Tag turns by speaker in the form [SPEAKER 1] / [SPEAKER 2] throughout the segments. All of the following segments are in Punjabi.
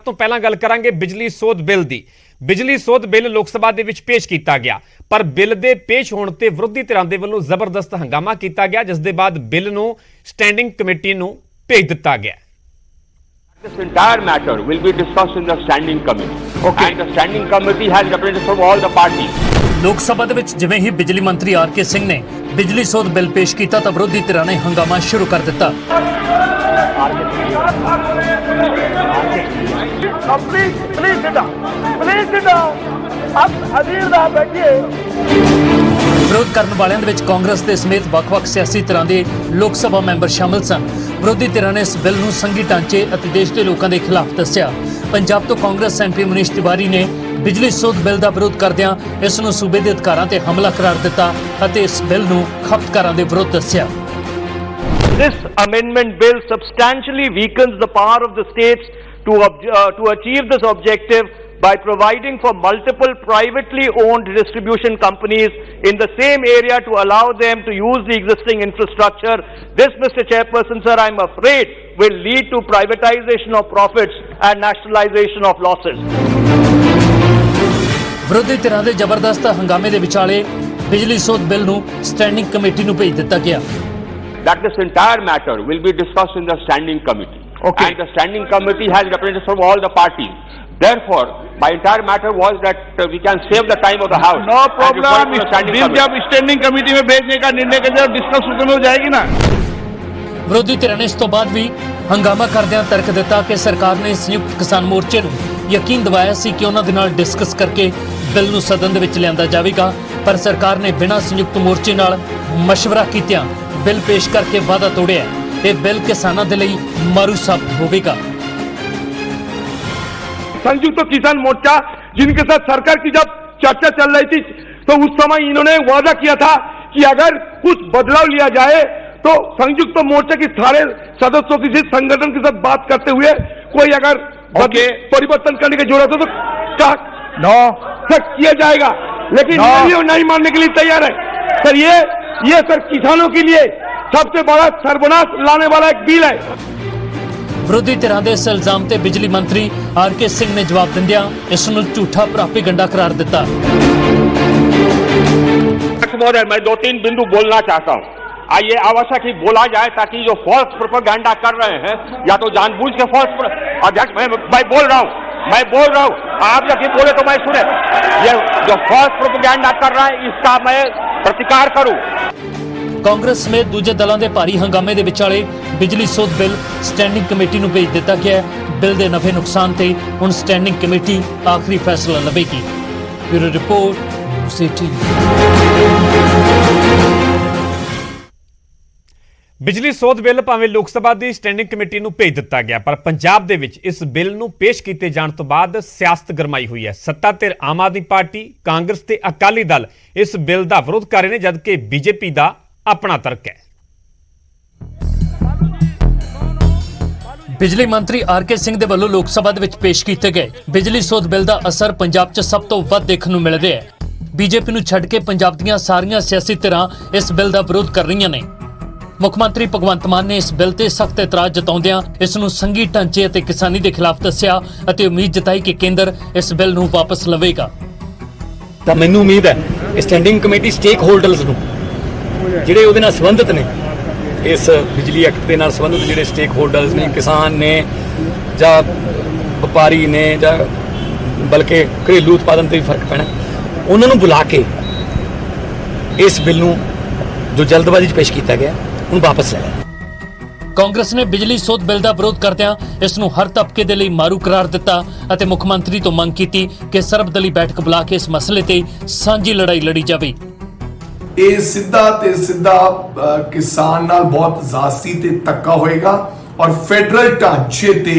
[SPEAKER 1] ਤੋਂ ਪਹਿਲਾਂ ਗੱਲ ਕਰਾਂਗੇ ਬਿਜਲੀ ਸੋਧ ਬਿੱਲ ਦੀ। ਬਿਜਲੀ ਸੋਧ ਬਿੱਲ ਲੋਕ ਸਭਾ ਦੇ ਵਿੱਚ ਪੇਸ਼ ਕੀਤਾ ਗਿਆ, ਪਰ ਬਿੱਲ ਦੇ ਪੇਸ਼ ਹੋਣ ਤੇ ਵਿਰੋਧੀ ਧਿਰਾਂ ਦੇ ਵੱਲੋਂ ਜ਼ਬਰਦਸਤ ਹੰਗਾਮਾ ਕੀਤਾ ਗਿਆ, ਜਿਸ ਦੇ ਬਾਅਦ ਬਿੱਲ ਨੂੰ ਸਟੈਂਡਿੰਗ ਕਮੇਟੀ ਨੂੰ ਭੇਜ ਦਿੱਤਾ ਗਿਆ।
[SPEAKER 2] This entire matter will be discussed in the standing committee. Okay. And the standing committee has representatives from all the parties.
[SPEAKER 3] ਲੋਕ ਸਭਾ ਦੇ ਵਿੱਚ ਜਿਵੇਂ ਹੀ ਬਿਜਲੀ ਮੰਤਰੀ ਆਰ.ਕੇ. ਸਿੰਘ ਨੇ ਬਿਜਲੀ ਸੋਧ ਬਿੱਲ ਪੇਸ਼ ਕੀਤਾ ਤਾਂ ਵਿਰੋਧੀ ਧਿਰਾਂ ਨੇ ਹੰਗਾਮਾ ਸ਼ੁਰੂ ਕਰ ਦਿੱਤਾ। ਵਿਰੋਧ ਕਰਨ ਵਾਲਿਆਂ ਦੇ ਵਿੱਚ ਕਾਂਗਰਸ ਦੇ ਸਮੇਤ ਵੱਖ-ਵੱਖ ਸਿਆਸੀ ਧਿਰਾਂ ਦੇ ਲੋਕ ਸਭਾ ਮੈਂਬਰ ਸ਼ਾਮਲ ਸਨ। ਵਿਰੋਧੀ ਧਿਰਾਂ ਨੇ ਇਸ ਬਿੱਲ ਨੂੰ ਸੰਘੀ ਢਾਂਚੇ ਅਤੇ ਦੇਸ਼ ਦੇ ਲੋਕਾਂ ਦੇ ਖਿਲਾਫ ਦੱਸਿਆ। ਪੰਜਾਬ ਤੋਂ ਕਾਂਗਰਸ ਐਮਪੀ ਮਨੀਸ਼ ਤਿਵਾਰੀ ਨੇ ਬਿਜਲੀ ਸੋਧ ਬਿੱਲ ਦਾ ਵਿਰੋਧ ਕਰਦਿਆਂ ਇਸ ਨੂੰ ਸੂਬੇ ਦੇ ਅਧਿਕਾਰਾਂ ਤੇ ਹਮਲਾ ਕਰਾਰ ਦਿੱਤਾ ਅਤੇ ਇਸ ਬਿੱਲ ਨੂੰ ਖਪਤਕਾਰਾਂ ਦੇ ਵਿਰੁੱਧ ਦੱਸਿਆ।
[SPEAKER 4] This amendment bill substantially weakens the power of the states to achieve this objective by providing for multiple privately owned distribution companies in the same area to allow them to use the existing infrastructure. This, Mr. Chairperson, sir, I'm afraid will lead to privatization of profits and nationalization of losses.
[SPEAKER 3] ਵਿਰੋਧੀ ਧਿਰਾਂ ਦੇ ਜ਼ਬਰਦਸਤ ਹੰਗਾਮੇ ਦੇ ਵਿਚਾਲੇ ਬਿਜਲੀ ਸੋਧ ਬਿੱਲ ਨੂੰ ਸਟੈਂਡਿੰਗ ਕਮੇਟੀ ਨੂੰ ਭੇਜ ਦਿੱਤਾ ਗਿਆ।
[SPEAKER 2] That this entire matter will be discussed in the standing committee. Okay. And the standing committee has representatives from all the parties. Therefore, my entire matter was that we can save the time of the House.
[SPEAKER 5] No problem. Bill जब स्टैंडिंग कमेटी में भेजने का निर्णय कर जब डिस्कस उसमें हो जाएगी ना।
[SPEAKER 3] ਵਿਰੋਧੀ ਧਿਰਾਂ ਨੇ ਇਸ ਤੋਂ ਬਾਅਦ ਵੀ ਹੰਗਾਮਾ ਕਰਦਿਆਂ ਤਰਕ ਦਿੱਤਾ ਕਿ ਸਰਕਾਰ ਨੇ ਸੰਯੁਕਤ ਕਿਸਾਨ ਮੋਰਚੇ ਨੂੰ ਯਕੀਨ ਦਿਵਾਇਆ ਸੀ ਕਿ ਉਹਨਾਂ ਦੇ ਨਾਲ ਡਿਸਕਸ ਕਰਕੇ ਬਿੱਲ ਨੂੰ ਸਦਨ ਦੇ ਵਿੱਚ ਲਿਆਂਦਾ ਜਾਵੇਗਾ, ਪਰ ਸਰਕਾਰ ਨੇ ਬਿਨਾਂ ਸੰਯੁਕਤ ਮੋਰਚੇ ਨਾਲ ਮਸ਼ਵਰਾ ਕੀਤਿਆਂ ਬਿੱਲ ਪੇਸ਼ ਕਰਕੇ ਵਾਅਦਾ ਤੋੜਿਆ। ਇਹ ਬਿੱਲ ਕਿਸਾਨਾਂ ਦੇ ਲਈ ਮਾਰੂ ਸਾਬਤ ਹੋਵੇਗਾ।
[SPEAKER 5] संयुक्त किसान मोर्चा जिनके साथ सरकार की जब चर्चा चल रही थी तो उस समय इन्होंने वादा किया था कि अगर कुछ बदलाव लिया जाए तो संयुक्त मोर्चा के सारे सदस्यों के साथ संगठन के साथ बात करते हुए कोई अगर परिवर्तन करने की जरूरत हो तो सर किया जाएगा, लेकिन ये नहीं मानने के लिए तैयार है। सर ये सर किसानों के लिए सबसे बड़ा सर्वनाश लाने वाला एक बिल है।
[SPEAKER 3] ਵਿਰੋਧੀ ਧਿਰਾਂ ਦੇ ਇਸ ਇਲਜ਼ਾਮ ਤੇ ਬਿਜਲੀ ਮੰਤਰੀ ਆਰ.ਕੇ. ਸਿੰਘ ਨੇ ਜਵਾਬ ਦਿੰਦਿਆਂ ਇਸ ਨੂੰ ਝੂਠਾ ਪ੍ਰਾਪੇਗੰਡਾ करार ਦਿੱਤਾ।
[SPEAKER 2] महोदय, मैं 2-3 बिंदु बोलना चाहता हूँ। ये आवश्यक ही बोला जाए ताकि जो फॉल्स प्रोपेगेंडा कर रहे हैं या तो जानबूझ के फॉल्स अध्यक्ष मैं बोल रहा हूँ आप जब ये बोले तो मैं सुने। ये जो फॉल्स प्रोपेगेंडा कर रहा है इसका मैं प्रतिकार करूँ।
[SPEAKER 3] ਕਾਂਗਰਸ ਸਮੇਤ ਦੂਜੇ ਦਲਾਂ ਦੇ ਭਾਰੀ ਹੰਗਾਮੇ ਦੇ ਵਿਚਾਲੇ ਬਿਜਲੀ ਸੋਧ ਬਿੱਲ ਸਟੈਂਡਿੰਗ ਕਮੇਟੀ ਨੂੰ ਭੇਜ ਦਿੱਤਾ ਗਿਆ। ਬਿੱਲ ਦੇ ਨਫੇ ਨੁਕਸਾਨ ਤੇ ਹੁਣ ਸਟੈਂਡਿੰਗ ਕਮੇਟੀ ਆਖਰੀ ਫੈਸਲਾ ਲਵੇਗੀ। Bureau report city.
[SPEAKER 1] ਬਿਜਲੀ ਸੋਧ ਬਿੱਲ ਭਾਵੇਂ ਲੋਕ ਸਭਾ ਦੀ ਸਟੈਂਡਿੰਗ ਕਮੇਟੀ ਨੂੰ ਭੇਜ ਦਿੱਤਾ ਗਿਆ, ਪਰ ਪੰਜਾਬ ਦੇ ਵਿੱਚ ਇਸ ਬਿੱਲ ਨੂੰ ਪੇਸ਼ ਕੀਤੇ ਜਾਣ ਤੋਂ ਬਾਅਦ ਸਿਆਸਤ ਗਰਮਾਈ ਹੋਈ ਹੈ। ਸੱਤਾ ਧਿਰ ਆਮ ਆਦਮੀ ਪਾਰਟੀ, ਕਾਂਗਰਸ ਤੇ ਅਕਾਲੀ ਦਲ ਇਸ ਬਿੱਲ ਦਾ ਵਿਰੋਧ ਕਰ ਰਹੇ ਨੇ, ਜਦਕਿ ਬੀਜੇਪੀ ਦਾ ਆਪਣਾ ਤਰਕ ਹੈ।
[SPEAKER 3] ਬਿਜਲੀ ਮੰਤਰੀ ਆਰ.ਕੇ. ਸਿੰਘ ਦੇ ਵੱਲੋਂ ਲੋਕ ਸਭਾ ਦੇ ਵਿੱਚ ਪੇਸ਼ ਕੀਤੇ ਗਏ ਬਿਜਲੀ ਸੋਧ ਬਿੱਲ ਦਾ ਅਸਰ ਪੰਜਾਬ 'ਚ ਸਭ ਤੋਂ ਵੱਧ ਦੇਖਣ ਨੂੰ ਮਿਲ ਰਿਹਾ ਹੈ। ਬੀਜੇਪੀ ਨੂੰ ਛੱਡ ਕੇ ਪੰਜਾਬ ਦੀਆਂ ਸਾਰੀਆਂ ਸਿਆਸੀ ਧਿਰਾਂ ਇਸ ਬਿੱਲ ਦਾ ਵਿਰੋਧ ਕਰ ਰਹੀਆਂ ਨੇ। ਮੁੱਖ ਮੰਤਰੀ ਭਗਵੰਤ ਮਾਨ ਨੇ ਇਸ ਬਿੱਲ ਤੇ ਸਖਤ ਇਤਰਾਜ਼ ਜਤਾਉਂਦਿਆਂ ਇਸ ਨੂੰ ਸੰਘੀ ਢਾਂਚੇ ਅਤੇ ਕਿਸਾਨੀ ਦੇ ਖਿਲਾਫ ਦੱਸਿਆ ਅਤੇ ਉਮੀਦ ਜਤਾਈ ਕਿ ਕੇਂਦਰ ਇਸ ਬਿੱਲ ਨੂੰ ਵਾਪਸ ਲਵੇਗਾ।
[SPEAKER 6] ਤਾਂ ਮੈਨੂੰ ਉਮੀਦ ਹੈ ਕਿ ਸਟੈਂਡਿੰਗ ਕਮੇਟੀ ਸਟੇਕ ਹੋਲਡਰਸ ਨੂੰ ਜਿਹੜੇ ਉਹਦੇ ਨਾਲ ਸੰਬੰਧਿਤ ਨੇ, ਇਸ ਬਿਜਲੀ ਐਕਟ ਦੇ ਨਾਲ ਸੰਬੰਧਿਤ ਜਿਹੜੇ ਸਟੇਕ ਹੋਲਡਰਸ ਨੇ, ਕਿਸਾਨ ਨੇ ਜਾਂ ਵਪਾਰੀ ਨੇ ਜਾਂ ਬਲਕਿ ਘਰੇਲੂ ਉਤਪਾਦਨ ਤੇ ਵੀ ਫਰਕ ਪੈਣਾ, ਉਹਨਾਂ ਨੂੰ ਬੁਲਾ ਕੇ ਇਸ ਬਿੱਲ ਨੂੰ ਜੋ ਜਲਦਬਾਜ਼ੀ 'ਚ ਪੇਸ਼ ਕੀਤਾ ਗਿਆ ਉਹਨੂੰ ਵਾਪਸ ਲੈ ਲਿਆ।
[SPEAKER 3] ਕਾਂਗਰਸ ਨੇ ਬਿਜਲੀ ਸੋਧ ਬਿੱਲ ਦਾ ਵਿਰੋਧ ਕਰਦਿਆਂ ਇਸ ਨੂੰ ਹਰ ਤਬਕੇ ਦੇ ਲਈ ਮਾਰੂ ਕਰਾਰ ਦਿੱਤਾ ਅਤੇ ਮੁੱਖ ਮੰਤਰੀ ਤੋਂ ਮੰਗ ਕੀਤੀ ਕਿ ਸਰਬਦਲੀ ਬੈਠਕ ਬੁਲਾ ਕੇ ਇਸ ਮਸਲੇ ਤੇ ਸਾਂਝੀ ਲੜਾਈ ਲੜੀ ਜਾਵੇ।
[SPEAKER 7] ਇਹ ਸਿੱਧਾ ਕਿਸਾਨ ਨਾਲ ਬਹੁਤ ਜ਼ਾਸਤੀ ਤੇ ਧੱਕਾ ਹੋਏਗਾ ਔਰ ਫੈਡਰਲ ਢਾਂਚੇ ਤੇ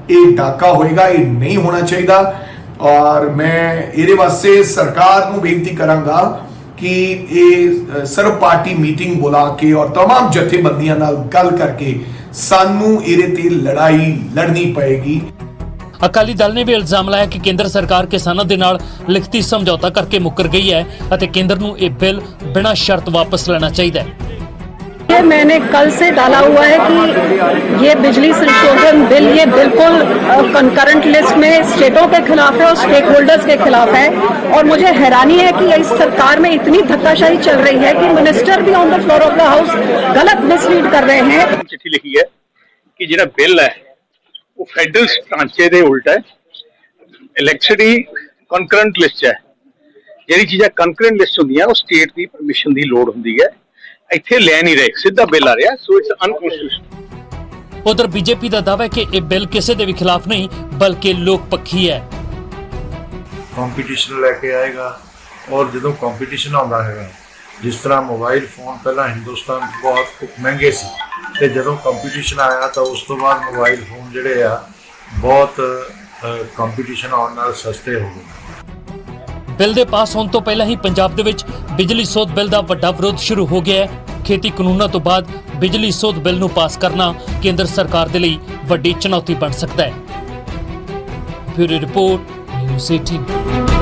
[SPEAKER 7] ਇਹ ਡਾਕਾ ਹੋਏਗਾ। ਇਹ ਨਹੀਂ ਹੋਣਾ ਚਾਹੀਦਾ ਔਰ ਮੈਂ ਇਹਦੇ ਵਾਸਤੇ ਸਰਕਾਰ ਨੂੰ ਬੇਨਤੀ ਕਰਾਂਗਾ ਕਿ ਇਹ ਸਰਵ ਪਾਰਟੀ ਮੀਟਿੰਗ ਬੁਲਾ ਕੇ ਔਰ तमाम ਜਥੇਬੰਦੀਆਂ ਨਾਲ ਗੱਲ ਕਰਕੇ ਸਾਨੂੰ ਇਹਦੇ ਤੇ ਲੜਾਈ ਲੜਨੀ ਪਏਗੀ।
[SPEAKER 3] ਅਕਾਲੀ ਦਲ ਨੇ ਵੀ ਇਲਜ਼ਾਮ ਲਾਇਆ ਕਿ ਕੇਂਦਰ ਸਰਕਾਰ ਕਿਸਾਨਾਂ ਦੇ ਨਾਲ ਲਿਖਤੀ ਸਮਝੌਤਾ ਕਰਕੇ ਮੁੱਕਰ ਗਈ ਹੈ ਅਤੇ ਕੇਂਦਰ ਨੂੰ ਇਹ ਬਿੱਲ ਬਿਨਾਂ ਸ਼ਰਤ ਵਾਪਸ ਲੈਣਾ ਚਾਹੀਦਾ ਹੈ।
[SPEAKER 8] ये मैंने कल से डाला हुआ है कि ये बिजली संशोधन बिल ये बिल्कुल कंकरेंट लिस्ट में स्टेटों के खिलाफ है और स्टेक होल्डर्स के खिलाफ है। और मुझे हैरानी है कि इस सरकार में इतनी धक्काशाही चल रही है कि मिनिस्टर भी on the floor of the house गलत मिसलीड कर रहे हैं।
[SPEAKER 9] चिट्ठी लिखी है कि ਜਿਹੜਾ ਬਿੱਲ ਹੈ ਉਹ ਫੈਡਰਲ ਢਾਂਚੇ ਦੇ ਉਲਟ ਹੈ। ਇਲੈਕਟ੍ਰਿਸਿਟੀ ਕੰਕਰੈਂਟ ਲਿਸਟ ਹੈ। ਜਿਹੜੀ ਚੀਜ਼ਾਂ ਕੰਕਰੈਂਟ ਲਿਸਟ ਹੁੰਦੀਆਂ ਉਹ ਸਟੇਟ ਦੀ ਪਰਮਿਸ਼ਨ ਦੀ ਲੋੜ ਹੁੰਦੀ ਹੈ। ਇੱਥੇ ਲੈ ਨਹੀਂ ਰਹੇ, ਸਿੱਧਾ ਬਿੱਲ ਆ ਰਿਹਾ, ਸੋ ਇਟਸ ਅਨਕਨਸਟੀਟਿਊਸ਼ਨਲ।
[SPEAKER 3] ਉਧਰ ਬੀਜੇਪੀ ਦਾ ਦਾਅਵਾ ਹੈ ਕਿ ਇਹ ਬਿੱਲ ਕਿਸੇ ਦੇ ਵੀ ਖਿਲਾਫ ਨਹੀਂ ਬਲਕਿ ਲੋਕ ਪੱਖੀ ਹੈ।
[SPEAKER 10] ਕੰਪੀਟੀਸ਼ਨ ਲੈ ਕੇ ਆਏਗਾ ਔਰ ਜਦੋਂ ਕੰਪੀਟੀਸ਼ਨ ਆਉਂਦਾ ਹੈਗਾ, ਜਿਸ ਤਰ੍ਹਾਂ ਮੋਬਾਈਲ ਫੋਨ ਪਹਿਲਾਂ ਹਿੰਦੁਸਤਾਨ 'ਚ ਬਹੁਤ ਮਹਿੰਗੇ ਸੀ ਤੇ ਜਦੋਂ ਕੰਪੀਟੀਸ਼ਨ ਆਇਆ ਤਾਂ ਉਸ ਤੋਂ ਬਾਅਦ ਮੋਬਾਈਲ ਫੋਨ ਜਿਹੜੇ ਆ ਬਹੁਤ ਕੰਪੀਟੀਸ਼ਨ ਆਉਣ ਨਾਲ ਸਸਤੇ ਹੋ ਗਏ।
[SPEAKER 3] ਬਿੱਲ ਦੇ ਪਾਸ ਹੋਣ ਤੋਂ ਪਹਿਲਾਂ ਹੀ ਪੰਜਾਬ ਦੇ ਵਿੱਚ ਬਿਜਲੀ ਸੋਧ ਬਿੱਲ ਦਾ ਵੱਡਾ ਵਿਰੋਧ ਸ਼ੁਰੂ ਹੋ ਗਿਆ ਹੈ। ਖੇਤੀ ਕਾਨੂੰਨਾਂ ਤੋਂ ਬਾਅਦ ਬਿਜਲੀ ਸੋਧ ਬਿੱਲ ਨੂੰ ਪਾਸ ਕਰਨਾ ਕੇਂਦਰ ਸਰਕਾਰ ਦੇ ਲਈ ਵੱਡੀ ਚੁਣੌਤੀ ਬਣ ਸਕਦਾ ਹੈ। Bureau report, news 18।